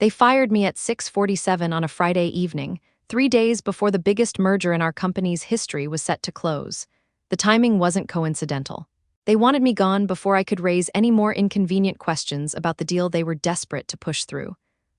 They fired me at 6:47 on a Friday evening, 3 days before the biggest merger in our company's history was set to close. The timing wasn't coincidental. They wanted me gone before I could raise any more inconvenient questions about the deal they were desperate to push through.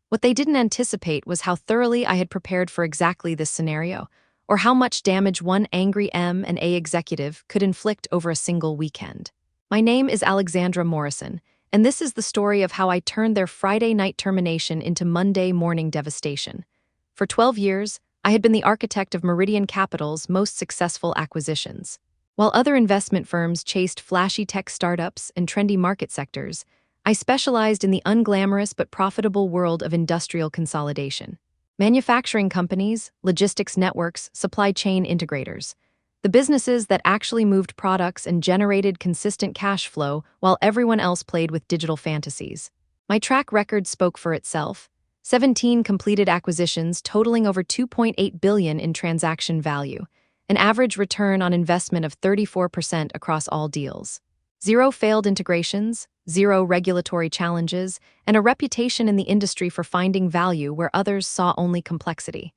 What they didn't anticipate was how thoroughly I had prepared for exactly this scenario, or how much damage one angry M&A executive could inflict over a single weekend. My name is Alexandra Morrison, and this is the story of how I turned their Friday night termination into Monday morning devastation. For 12 years, I had been the architect of Meridian Capital's most successful acquisitions. While other investment firms chased flashy tech startups and trendy market sectors, I specialized in the unglamorous but profitable world of industrial consolidation. Manufacturing companies, logistics networks, supply chain integrators. The businesses that actually moved products and generated consistent cash flow while everyone else played with digital fantasies. My track record spoke for itself. 17 completed acquisitions totaling over $2.8 billion in transaction value, an average return on investment of 34% across all deals. 0 failed integrations, 0 regulatory challenges, and a reputation in the industry for finding value where others saw only complexity.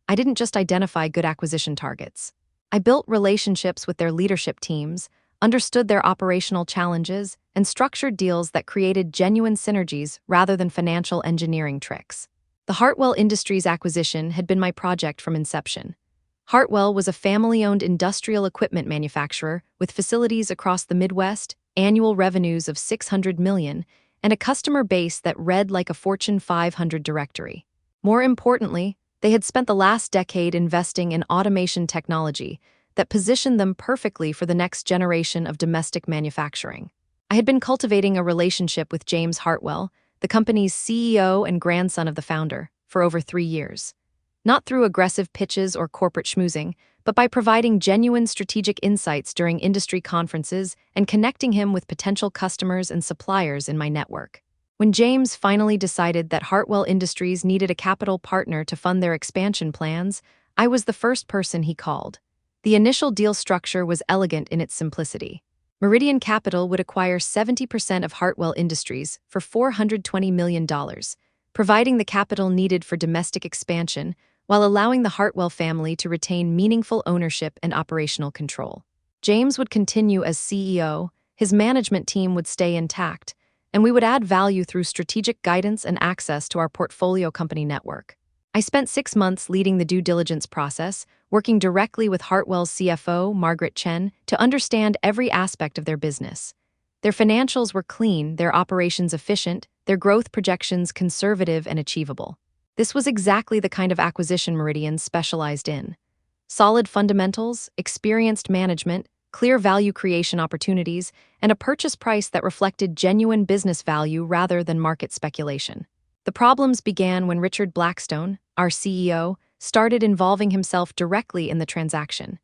I didn't just identify good acquisition targets. I built relationships with their leadership teams, understood their operational challenges, and structured deals that created genuine synergies rather than financial engineering tricks. The Hartwell Industries acquisition had been my project from inception. Hartwell was a family-owned industrial equipment manufacturer with facilities across the Midwest, annual revenues of $600 million, and a customer base that read like a Fortune 500 directory. More importantly, they had spent the last decade investing in automation technology that positioned them perfectly for the next generation of domestic manufacturing. I had been cultivating a relationship with James Hartwell, the company's CEO and grandson of the founder, for over 3 years. Not through aggressive pitches or corporate schmoozing, but by providing genuine strategic insights during industry conferences and connecting him with potential customers and suppliers in my network. When James finally decided that Hartwell Industries needed a capital partner to fund their expansion plans, I was the first person he called. The initial deal structure was elegant in its simplicity. Meridian Capital would acquire 70% of Hartwell Industries for $420 million, providing the capital needed for domestic expansion while allowing the Hartwell family to retain meaningful ownership and operational control. James would continue as CEO, his management team would stay intact, and we would add value through strategic guidance and access to our portfolio company network. I spent 6 months leading the due diligence process, working directly with Hartwell's CFO, Margaret Chen, to understand every aspect of their business. Their financials were clean, their operations efficient, their growth projections conservative and achievable. This was exactly the kind of acquisition Meridian specialized in. Solid fundamentals, experienced management, clear value creation opportunities, and a purchase price that reflected genuine business value rather than market speculation. The problems began when Richard Blackstone, our CEO, started involving himself directly in the transaction.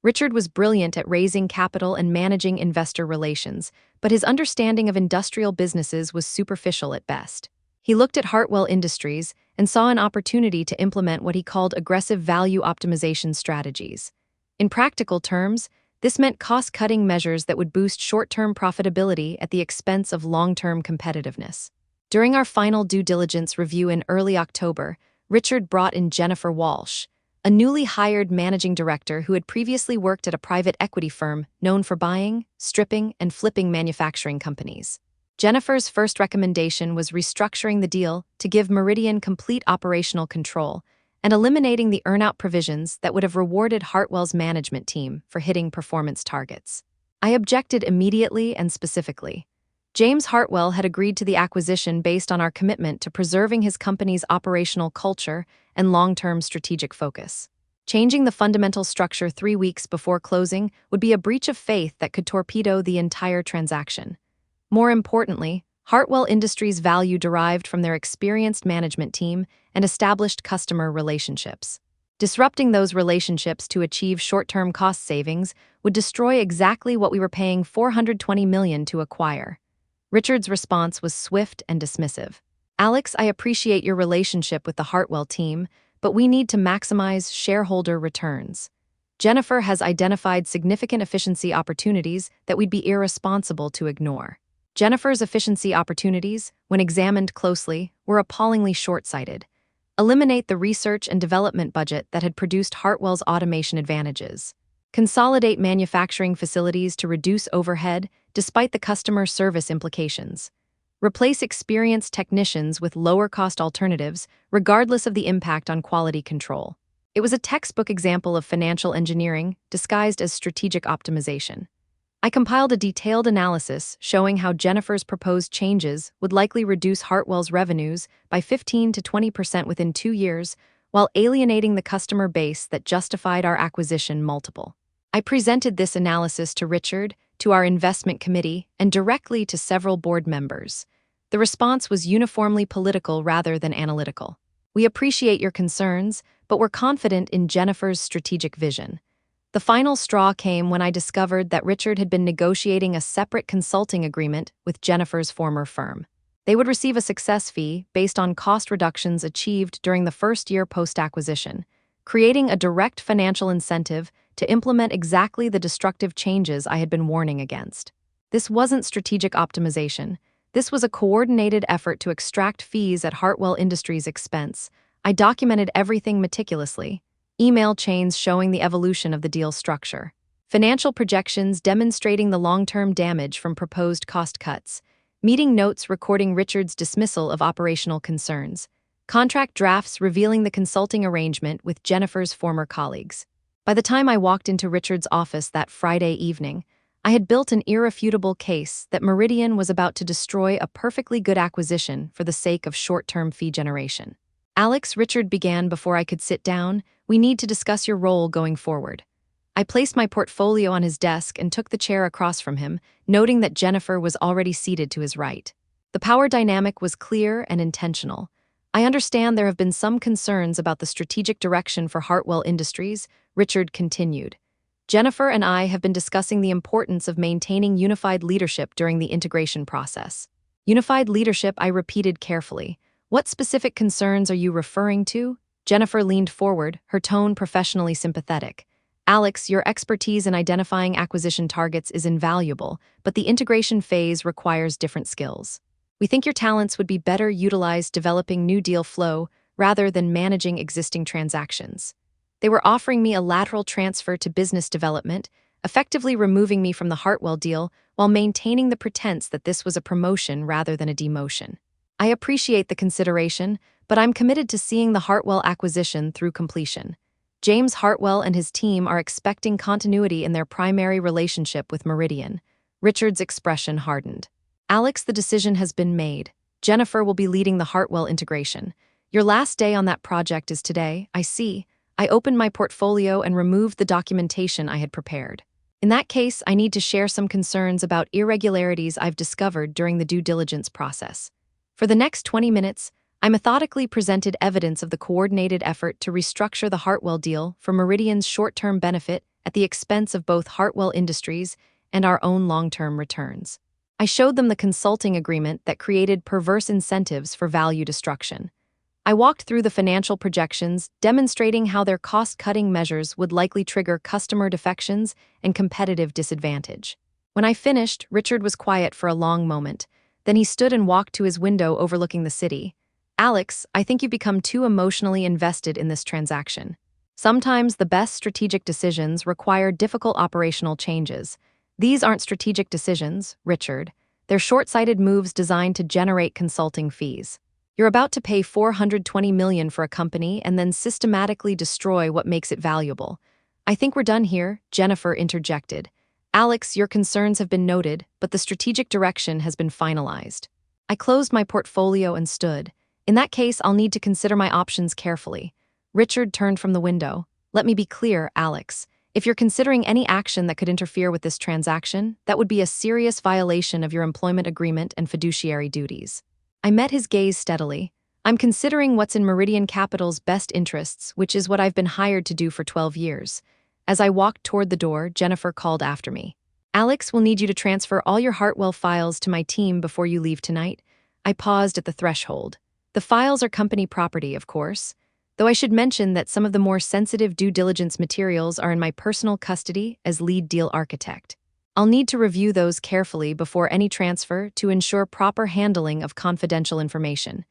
Richard was brilliant at raising capital and managing investor relations, but his understanding of industrial businesses was superficial at best. He looked at Hartwell Industries and saw an opportunity to implement what he called aggressive value optimization strategies. In practical terms, this meant cost-cutting measures that would boost short-term profitability at the expense of long-term competitiveness. During our final due diligence review in early October, Richard brought in Jennifer Walsh, a newly hired managing director who had previously worked at a private equity firm known for buying, stripping, and flipping manufacturing companies. Jennifer's first recommendation was restructuring the deal to give Meridian complete operational control and eliminating the earnout provisions that would have rewarded Hartwell's management team for hitting performance targets. I objected immediately and specifically. James Hartwell had agreed to the acquisition based on our commitment to preserving his company's operational culture and long-term strategic focus. Changing the fundamental structure 3 weeks before closing would be a breach of faith that could torpedo the entire transaction. More importantly, Hartwell Industries' value derived from their experienced management team and established customer relationships. Disrupting those relationships to achieve short-term cost savings would destroy exactly what we were paying $420 million to acquire. Richard's response was swift and dismissive. "Alex, I appreciate your relationship with the Hartwell team, but we need to maximize shareholder returns. Jennifer has identified significant efficiency opportunities that we'd be irresponsible to ignore." Jennifer's efficiency opportunities, when examined closely, were appallingly short-sighted. Eliminate the research and development budget that had produced Hartwell's automation advantages. Consolidate manufacturing facilities to reduce overhead despite the customer service implications. Replace experienced technicians with lower-cost alternatives, regardless of the impact on quality control. It was a textbook example of financial engineering disguised as strategic optimization. I compiled a detailed analysis showing how Jennifer's proposed changes would likely reduce Hartwell's revenues by 15 to 20% within 2 years, while alienating the customer base that justified our acquisition multiple. I presented this analysis to Richard, to our investment committee, and directly to several board members. The response was uniformly political rather than analytical. We appreciate your concerns, but we're confident in Jennifer's strategic vision. The final straw came when I discovered that Richard had been negotiating a separate consulting agreement with Jennifer's former firm. They would receive a success fee based on cost reductions achieved during the first year post-acquisition, creating a direct financial incentive to implement exactly the destructive changes I had been warning against. This wasn't strategic optimization. This was a coordinated effort to extract fees at Hartwell Industries' expense. I documented everything meticulously. Email chains showing the evolution of the deal structure. Financial projections demonstrating the long-term damage from proposed cost cuts. Meeting notes recording Richard's dismissal of operational concerns. Contract drafts revealing the consulting arrangement with Jennifer's former colleagues. By the time I walked into Richard's office that Friday evening, I had built an irrefutable case that Meridian was about to destroy a perfectly good acquisition for the sake of short-term fee generation. Alex, Richard began before I could sit down, we need to discuss your role going forward. I placed my portfolio on his desk and took the chair across from him, noting that Jennifer was already seated to his right. The power dynamic was clear and intentional. I understand there have been some concerns about the strategic direction for Hartwell Industries, Richard continued. Jennifer and I have been discussing the importance of maintaining unified leadership during the integration process. Unified leadership, I repeated carefully. What specific concerns are you referring to? Jennifer leaned forward, her tone professionally sympathetic. Alex, your expertise in identifying acquisition targets is invaluable, but the integration phase requires different skills. We think your talents would be better utilized developing new deal flow rather than managing existing transactions. They were offering me a lateral transfer to business development, effectively removing me from the Hartwell deal while maintaining the pretense that this was a promotion rather than a demotion. I appreciate the consideration, but I'm committed to seeing the Hartwell acquisition through completion. James Hartwell and his team are expecting continuity in their primary relationship with Meridian. Richard's expression hardened. Alex, the decision has been made. Jennifer will be leading the Hartwell integration. Your last day on that project is today, I see. I opened my portfolio and removed the documentation I had prepared. In that case, I need to share some concerns about irregularities I've discovered during the due diligence process. For the next 20 minutes, I methodically presented evidence of the coordinated effort to restructure the Hartwell deal for Meridian's short-term benefit at the expense of both Hartwell Industries and our own long-term returns. I showed them the consulting agreement that created perverse incentives for value destruction. I walked through the financial projections, demonstrating how their cost-cutting measures would likely trigger customer defections and competitive disadvantage. When I finished, Richard was quiet for a long moment. Then he stood and walked to his window overlooking the city. Alex, I think you've become too emotionally invested in this transaction. Sometimes the best strategic decisions require difficult operational changes. These aren't strategic decisions, Richard. They're short-sighted moves designed to generate consulting fees. You're about to pay $420 million for a company and then systematically destroy what makes it valuable. I think we're done here, Jennifer interjected. Alex, your concerns have been noted, but the strategic direction has been finalized. I closed my portfolio and stood. In that case, I'll need to consider my options carefully. Richard turned from the window. Let me be clear, Alex. If you're considering any action that could interfere with this transaction, that would be a serious violation of your employment agreement and fiduciary duties. I met his gaze steadily. I'm considering what's in Meridian Capital's best interests, which is what I've been hired to do for 12 years. As I walked toward the door, Jennifer called after me. Alex will need you to transfer all your Hartwell files to my team before you leave tonight. I paused at the threshold. The files are company property, of course, though I should mention that some of the more sensitive due diligence materials are in my personal custody as lead deal architect. I'll need to review those carefully before any transfer to ensure proper handling of confidential information.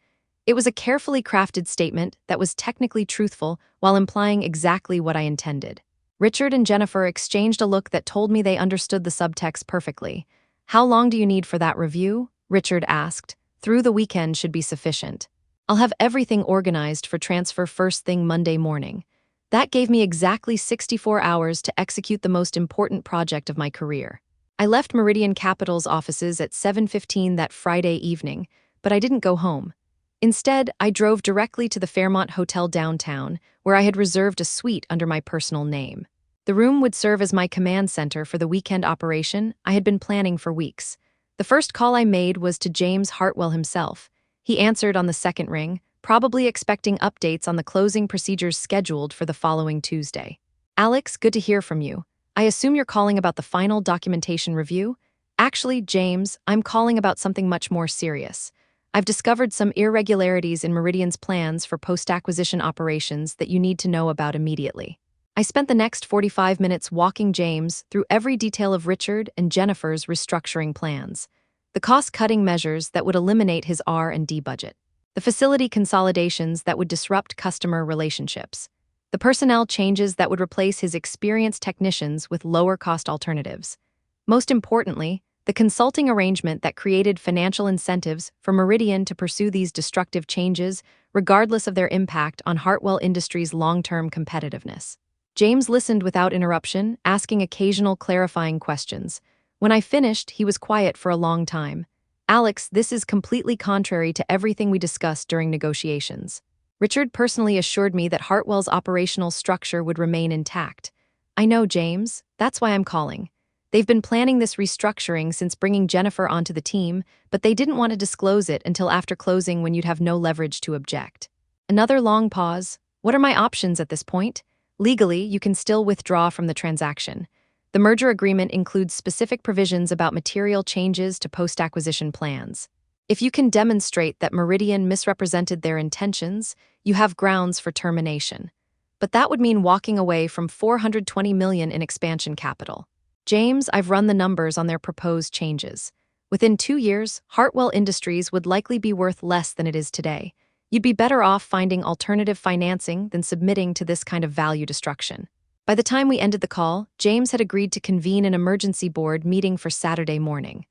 It was a carefully crafted statement that was technically truthful while implying exactly what I intended. Richard and Jennifer exchanged a look that told me they understood the subtext perfectly. "How long do you need for that review?" Richard asked. "Through the weekend should be sufficient. I'll have everything organized for transfer first thing Monday morning." That gave me exactly 64 hours to execute the most important project of my career. I left Meridian Capital's offices at 7:15 that Friday evening, but I didn't go home. Instead, I drove directly to the Fairmont Hotel downtown, where I had reserved a suite under my personal name. The room would serve as my command center for the weekend operation I had been planning for weeks. The first call I made was to James Hartwell himself. He answered on the second ring, probably expecting updates on the closing procedures scheduled for the following Tuesday. "Alex, good to hear from you. I assume you're calling about the final documentation review?" "Actually, James, I'm calling about something much more serious. I've discovered some irregularities in Meridian's plans for post-acquisition operations that you need to know about immediately." I spent the next 45 minutes walking James through every detail of Richard and Jennifer's restructuring plans, the cost-cutting measures that would eliminate his R&D budget, the facility consolidations that would disrupt customer relationships, the personnel changes that would replace his experienced technicians with lower-cost alternatives. Most importantly, the consulting arrangement that created financial incentives for Meridian to pursue these destructive changes, regardless of their impact on Hartwell Industries' long-term competitiveness. James listened without interruption, asking occasional clarifying questions. When I finished, he was quiet for a long time. "Alex, this is completely contrary to everything we discussed during negotiations. Richard personally assured me that Hartwell's operational structure would remain intact." "I know, James. That's why I'm calling. They've been planning this restructuring since bringing Jennifer onto the team, but they didn't want to disclose it until after closing when you'd have no leverage to object." Another long pause. "What are my options at this point?" "Legally, you can still withdraw from the transaction. The merger agreement includes specific provisions about material changes to post-acquisition plans. If you can demonstrate that Meridian misrepresented their intentions, you have grounds for termination. But that would mean walking away from $420 million in expansion capital." "James, I've run the numbers on their proposed changes. Within 2 years, Hartwell Industries would likely be worth less than it is today. You'd be better off finding alternative financing than submitting to this kind of value destruction." By the time we ended the call, James had agreed to convene an emergency board meeting for Saturday morning.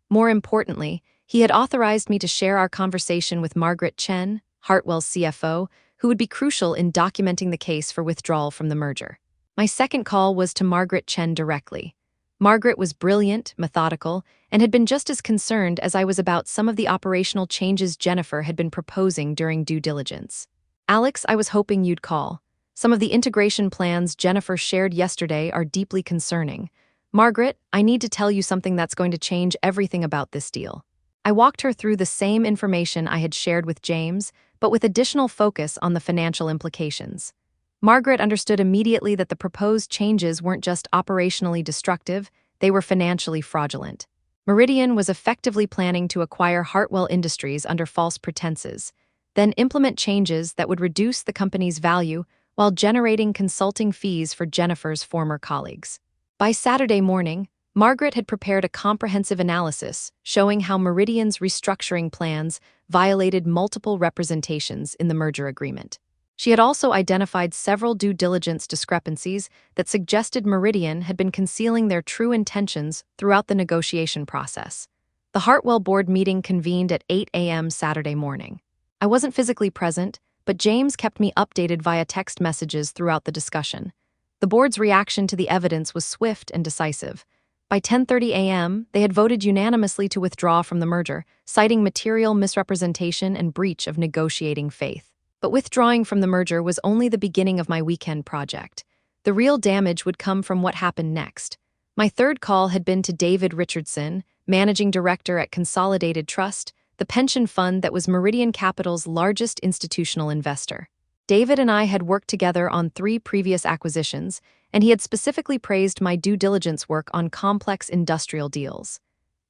More importantly, he had authorized me to share our conversation with Margaret Chen, Hartwell's CFO, who would be crucial in documenting the case for withdrawal from the merger. My second call was to Margaret Chen directly. Margaret was brilliant, methodical, and had been just as concerned as I was about some of the operational changes Jennifer had been proposing during due diligence. "Alex, I was hoping you'd call. Some of the integration plans Jennifer shared yesterday are deeply concerning. Margaret, I need to tell you something that's going to change everything about this deal." I walked her through the same information I had shared with James, but with additional focus on the financial implications. Margaret understood immediately that the proposed changes weren't just operationally destructive, they were financially fraudulent. Meridian was effectively planning to acquire Hartwell Industries under false pretenses, then implement changes that would reduce the company's value while generating consulting fees for Jennifer's former colleagues. By Saturday morning, Margaret had prepared a comprehensive analysis showing how Meridian's restructuring plans violated multiple representations in the merger agreement. She had also identified several due diligence discrepancies that suggested Meridian had been concealing their true intentions throughout the negotiation process. The Hartwell board meeting convened at 8 a.m. Saturday morning. I wasn't physically present, but James kept me updated via text messages throughout the discussion. The board's reaction to the evidence was swift and decisive. By 10:30 a.m., they had voted unanimously to withdraw from the merger, citing material misrepresentation and breach of negotiating faith. But withdrawing from the merger was only the beginning of my weekend project. The real damage would come from what happened next. My third call had been to David Richardson, managing director at Consolidated Trust, the pension fund that was Meridian Capital's largest institutional investor. David and I had worked together on 3 previous acquisitions, and he had specifically praised my due diligence work on complex industrial deals.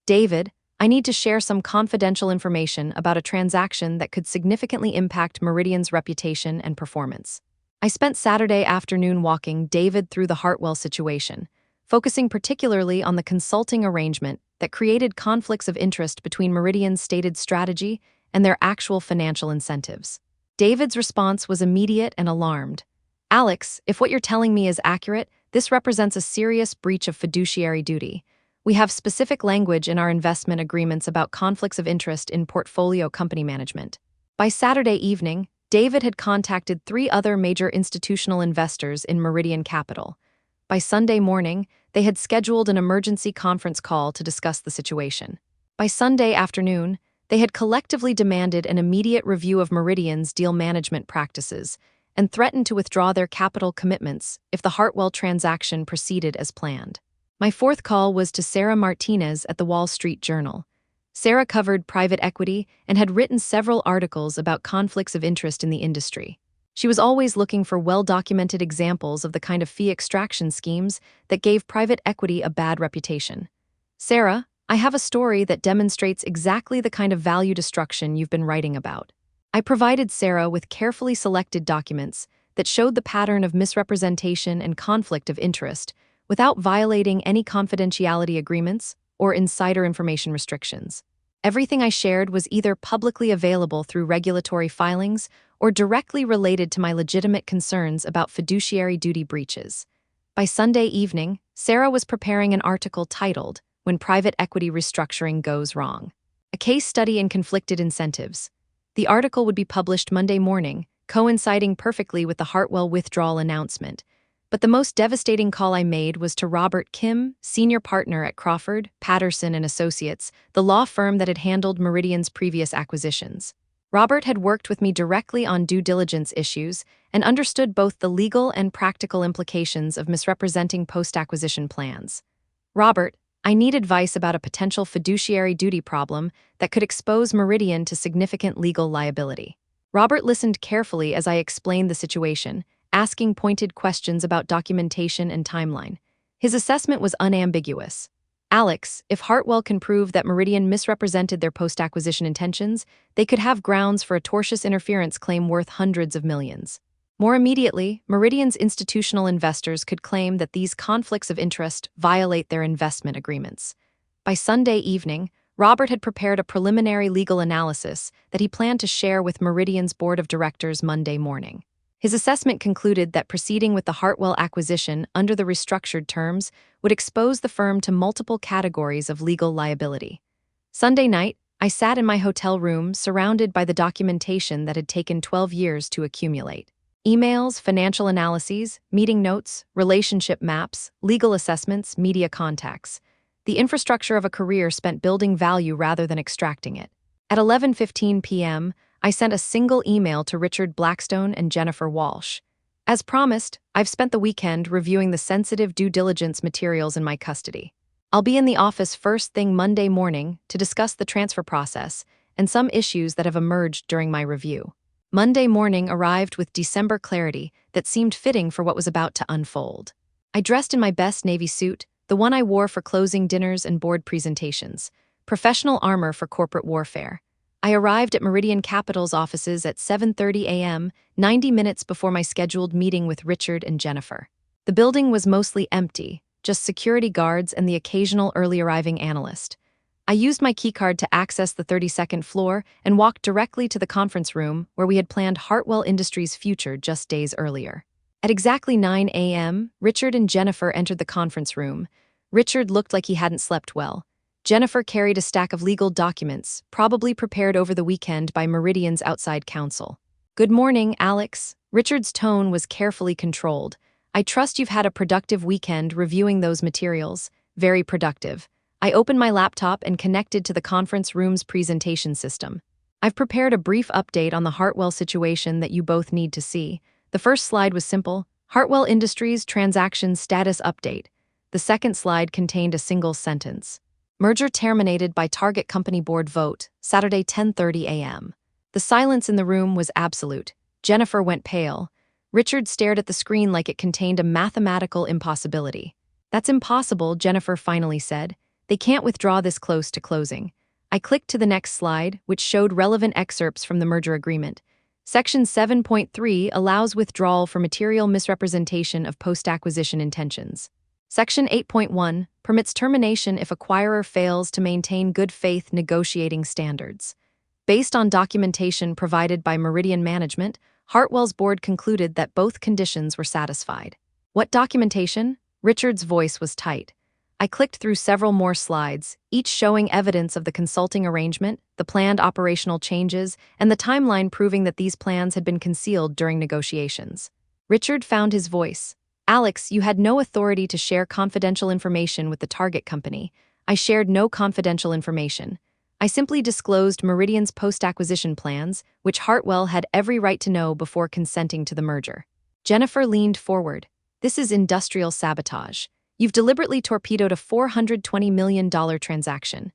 "David, I need to share some confidential information about a transaction that could significantly impact Meridian's reputation and performance." I spent Saturday afternoon walking David through the Hartwell situation. focusing particularly on the consulting arrangement that created conflicts of interest between Meridian's stated strategy and their actual financial incentives. David's response was immediate and alarmed. "Alex, if what you're telling me is accurate, this represents a serious breach of fiduciary duty. We have specific language in our investment agreements about conflicts of interest in portfolio company management." By Saturday evening, David had contacted 3 other major institutional investors in Meridian Capital. By Sunday morning, they had scheduled an emergency conference call to discuss the situation. By Sunday afternoon, they had collectively demanded an immediate review of Meridian's deal management practices and threatened to withdraw their capital commitments if the Hartwell transaction proceeded as planned. My fourth call was to Sarah Martinez at the Wall Street Journal. Sarah covered private equity and had written several articles about conflicts of interest in the industry. She was always looking for well-documented examples of the kind of fee extraction schemes that gave private equity a bad reputation. "Sarah, I have a story that demonstrates exactly the kind of value destruction you've been writing about." I provided Sarah with carefully selected documents that showed the pattern of misrepresentation and conflict of interest without violating any confidentiality agreements or insider information restrictions. Everything I shared was either publicly available through regulatory filings or directly related to my legitimate concerns about fiduciary duty breaches. By Sunday evening, Sarah was preparing an article titled, "When Private Equity Restructuring Goes Wrong," a case study in conflicted incentives. The article would be published Monday morning, coinciding perfectly with the Hartwell withdrawal announcement. But the most devastating call I made was to Robert Kim, senior partner at Crawford, Patterson and Associates, the law firm that had handled Meridian's previous acquisitions. Robert had worked with me directly on due diligence issues and understood both the legal and practical implications of misrepresenting post-acquisition plans. "Robert, I need advice about a potential fiduciary duty problem that could expose Meridian to significant legal liability." Robert listened carefully as I explained the situation, asking pointed questions about documentation and timeline. His assessment was unambiguous. "Alex, if Hartwell can prove that Meridian misrepresented their post-acquisition intentions, they could have grounds for a tortious interference claim worth hundreds of millions. More immediately, Meridian's institutional investors could claim that these conflicts of interest violate their investment agreements." By Sunday evening, Robert had prepared a preliminary legal analysis that he planned to share with Meridian's board of directors Monday morning. His assessment concluded that proceeding with the Hartwell acquisition under the restructured terms would expose the firm to multiple categories of legal liability. Sunday night, I sat in my hotel room surrounded by the documentation that had taken 12 years to accumulate. Emails, financial analyses, meeting notes, relationship maps, legal assessments, media contacts. The infrastructure of a career spent building value rather than extracting it. At 11:15 p.m., I sent a single email to Richard Blackstone and Jennifer Walsh. "As promised, I've spent the weekend reviewing the sensitive due diligence materials in my custody. I'll be in the office first thing Monday morning to discuss the transfer process and some issues that have emerged during my review." Monday morning arrived with December clarity that seemed fitting for what was about to unfold. I dressed in my best navy suit, the one I wore for closing dinners and board presentations, professional armor for corporate warfare. I arrived at Meridian Capital's offices at 7:30 a.m., 90 minutes before my scheduled meeting with Richard and Jennifer. The building was mostly empty, just security guards and the occasional early-arriving analyst. I used my keycard to access the 32nd floor and walked directly to the conference room where we had planned Hartwell Industries' future just days earlier. At exactly 9 a.m., Richard and Jennifer entered the conference room. Richard looked like he hadn't slept well. Jennifer carried a stack of legal documents, probably prepared over the weekend by Meridian's outside counsel. "Good morning, Alex." Richard's tone was carefully controlled. "I trust you've had a productive weekend reviewing those materials." "Very productive." I opened my laptop and connected to the conference room's presentation system. "I've prepared a brief update on the Hartwell situation that you both need to see." The first slide was simple: Hartwell Industries transaction status update. The second slide contained a single sentence: "Merger terminated by target company board vote, Saturday 10:30 a.m." The silence in the room was absolute. Jennifer went pale. Richard stared at the screen like it contained a mathematical impossibility. "That's impossible," Jennifer finally said. "They can't withdraw this close to closing." I clicked to the next slide, which showed relevant excerpts from the merger agreement. Section 7.3 allows withdrawal for material misrepresentation of post-acquisition intentions. Section 8.1 permits termination if acquirer fails to maintain good faith negotiating standards. Based on documentation provided by Meridian Management, Hartwell's board concluded that both conditions were satisfied. What documentation? Richard's voice was tight. I clicked through several more slides, each showing evidence of the consulting arrangement, the planned operational changes, and the timeline proving that these plans had been concealed during negotiations. Richard found his voice. Alex, you had no authority to share confidential information with the target company. I shared no confidential information. I simply disclosed Meridian's post-acquisition plans, which Hartwell had every right to know before consenting to the merger. Jennifer leaned forward. This is industrial sabotage. You've deliberately torpedoed a $420 million transaction.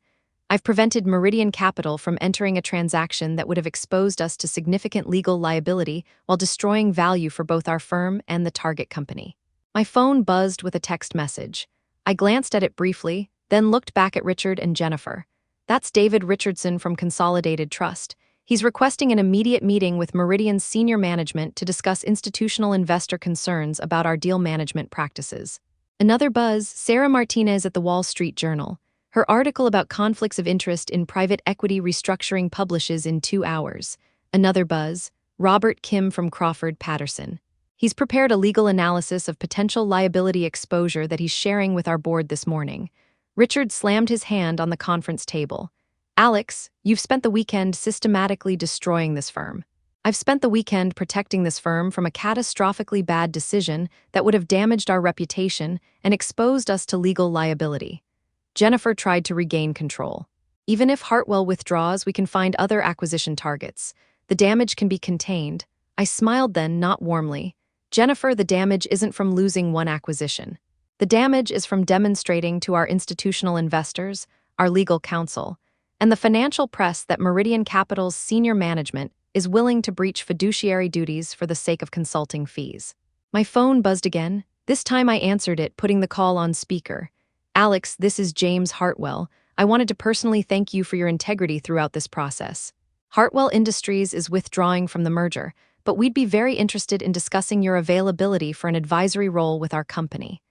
I've prevented Meridian Capital from entering a transaction that would have exposed us to significant legal liability while destroying value for both our firm and the target company. My phone buzzed with a text message. I glanced at it briefly, then looked back at Richard and Jennifer. That's David Richardson from Consolidated Trust. He's requesting an immediate meeting with Meridian's senior management to discuss institutional investor concerns about our deal management practices. Another buzz, Sarah Martinez at the Wall Street Journal. Her article about conflicts of interest in private equity restructuring publishes in 2 hours. Another buzz, Robert Kim from Crawford Patterson. He's prepared a legal analysis of potential liability exposure that he's sharing with our board this morning. Richard slammed his hand on the conference table. Alex, you've spent the weekend systematically destroying this firm. I've spent the weekend protecting this firm from a catastrophically bad decision that would have damaged our reputation and exposed us to legal liability. Jennifer tried to regain control. Even if Hartwell withdraws, we can find other acquisition targets. The damage can be contained. I smiled then, not warmly. Jennifer, the damage isn't from losing one acquisition. The damage is from demonstrating to our institutional investors, our legal counsel, and the financial press that Meridian Capital's senior management is willing to breach fiduciary duties for the sake of consulting fees. My phone buzzed again. This time I answered it, putting the call on speaker. Alex, this is James Hartwell. I wanted to personally thank you for your integrity throughout this process. Hartwell Industries is withdrawing from the merger, but we'd be very interested in discussing your availability for an advisory role with our company.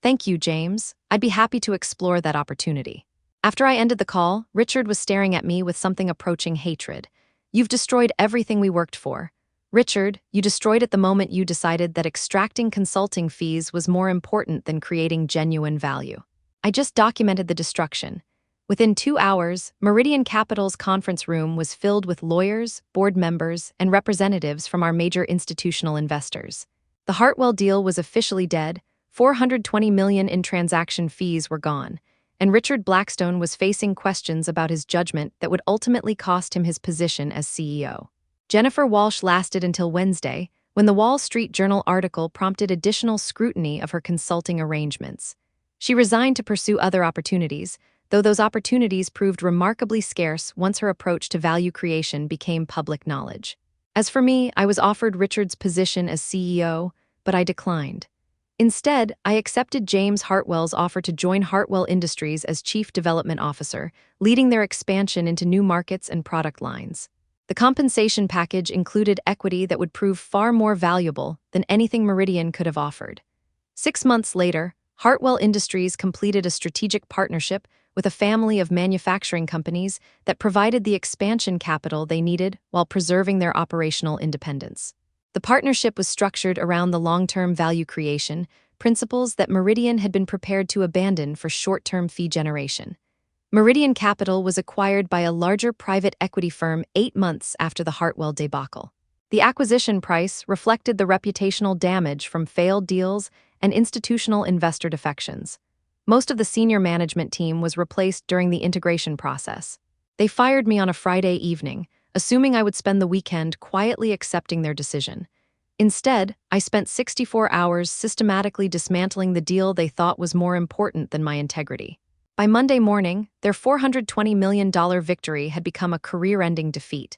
Thank you, James. I'd be happy to explore that opportunity. After I ended the call, Richard was staring at me with something approaching hatred. You've destroyed everything we worked for. Richard, you destroyed it the moment you decided that extracting consulting fees was more important than creating genuine value. I just documented the destruction. Within 2 hours, Meridian Capital's conference room was filled with lawyers, board members, and representatives from our major institutional investors. The Hartwell deal was officially dead, $420 million in transaction fees were gone, and Richard Blackstone was facing questions about his judgment that would ultimately cost him his position as CEO. Jennifer Walsh lasted until Wednesday, when the Wall Street Journal article prompted additional scrutiny of her consulting arrangements. She resigned to pursue other opportunities, though those opportunities proved remarkably scarce once her approach to value creation became public knowledge. As for me, I was offered Richard's position as CEO, but I declined. Instead, I accepted James Hartwell's offer to join Hartwell Industries as Chief Development Officer, leading their expansion into new markets and product lines. The compensation package included equity that would prove far more valuable than anything Meridian could have offered. 6 months later, Hartwell Industries completed a strategic partnership with a family of manufacturing companies that provided the expansion capital they needed while preserving their operational independence. The partnership was structured around the long-term value creation principles that Meridian had been prepared to abandon for short-term fee generation. Meridian Capital was acquired by a larger private equity firm 8 months after the Hartwell debacle. The acquisition price reflected the reputational damage from failed deals and institutional investor defections. Most of the senior management team was replaced during the integration process. They fired me on a Friday evening, assuming I would spend the weekend quietly accepting their decision. Instead, I spent 64 hours systematically dismantling the deal they thought was more important than my integrity. By Monday morning, their $420 million victory had become a career-ending defeat.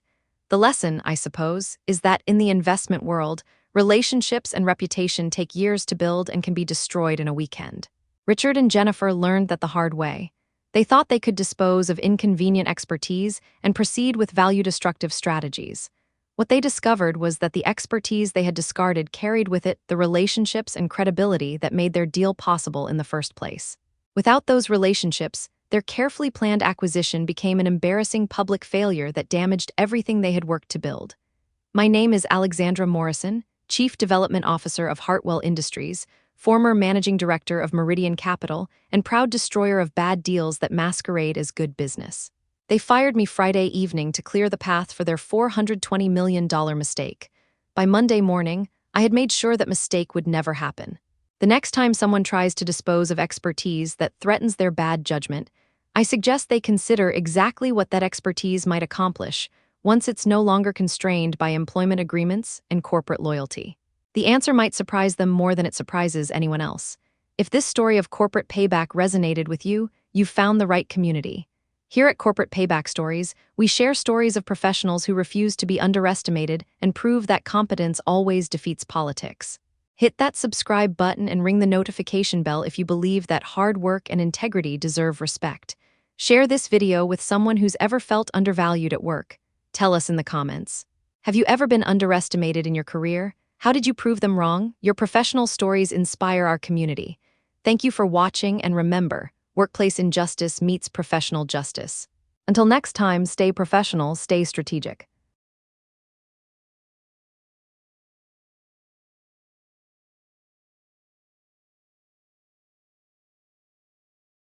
The lesson, I suppose, is that in the investment world, relationships and reputation take years to build and can be destroyed in a weekend. Richard and Jennifer learned that the hard way. They thought they could dispose of inconvenient expertise and proceed with value-destructive strategies. What they discovered was that the expertise they had discarded carried with it the relationships and credibility that made their deal possible in the first place. Without those relationships, their carefully planned acquisition became an embarrassing public failure that damaged everything they had worked to build. My name is Alexandra Morrison, Chief Development Officer of Hartwell Industries, former Managing Director of Meridian Capital, and proud destroyer of bad deals that masquerade as good business. They fired me Friday evening to clear the path for their $420 million mistake. By Monday morning, I had made sure that mistake would never happen. The next time someone tries to dispose of expertise that threatens their bad judgment, I suggest they consider exactly what that expertise might accomplish once it's no longer constrained by employment agreements and corporate loyalty. The answer might surprise them more than it surprises anyone else. If this story of corporate payback resonated with you, you've found the right community. Here at Corporate Payback Stories, we share stories of professionals who refuse to be underestimated and prove that competence always defeats politics. Hit that subscribe button and ring the notification bell if you believe that hard work and integrity deserve respect. Share this video with someone who's ever felt undervalued at work. Tell us in the comments. Have you ever been underestimated in your career? How did you prove them wrong? Your professional stories inspire our community. Thank you for watching, and remember, workplace injustice meets professional justice. Until next time, stay professional, stay strategic.